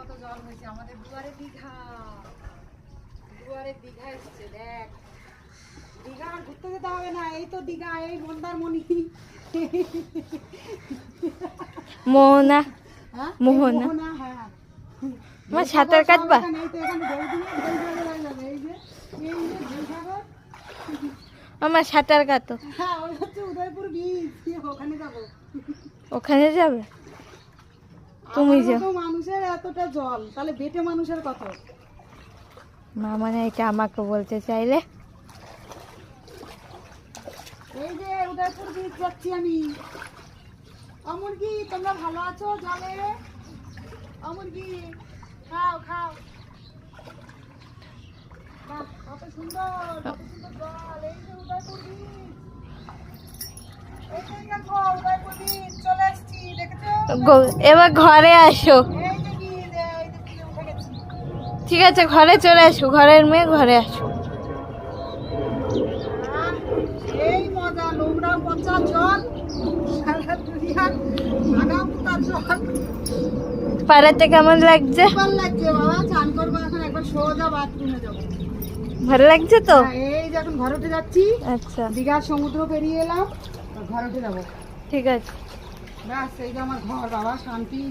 কত জল হয়েছে আমাদের দুয়ারে দীঘা। দুয়ারে দীঘা এসছে দেখ। দীঘা আর ঘুরতে যেতে হবে না, এই তো দীঘা, এই মন্দারমণি। মোহনা হ্যাঁ মোহনা। মোহনা, হ্যাঁ। আমার সাঁতার কাটবা? এই তো এখানে ঢেউ দিয়ে ঢেউ সাগর হয়ে যাবে। এই যে ঢেউ সাগর। আমার সাঁতার কাটো। হ্যাঁ ওই হচ্ছে উদয়পুর বীচ, ওখানে যাবো। ওখানে যাবে? তুমি আমার যাও। মতো মানুষের এতটা জল, তাহলে বেটে মানুষের কত? মা মানে এটা আমাকে বলতে চাইলে। এই যে উদয়পুর বীচ যাচ্ছি আমি। অমরকি তোমরা ভালো আছো জলে? অমরকি খাও খাও। বাহ, কত সুন্দর, কত সুন্দর জল। এই যে উদয়পুর বীচ, এই যে দেখো উদয়পুর বীচ চলে এসছি, দেখেছো? এবার ঘরে আসো। এই যে বীচ, এই যে বীচে উঠে গেছি। ঠিক আছে, ঘরে চলে আসো। ঘরের মেয়ে ঘরে আসো। আহ, সেই মজা, নোংরা পচা জল, সারা দুনিয়ার ভাগামুতা জল। পাড়াতে কেমন লাগছে? ভালো লাগছে বাবা, চান করবো এখন, একবার সোজা বাথরুমে যাবো। ভালো লাগছে তো? হ্যাঁ, এই যে এখন ঘরে উঠে যাচ্ছি। আচ্ছা দীঘার সমুদ্র পেরিয়ে এলাম, ঘরে উঠে যাবো। ঠিক আছে। ব্যাস এই যে আমার ঘর বাবা, শান্তি।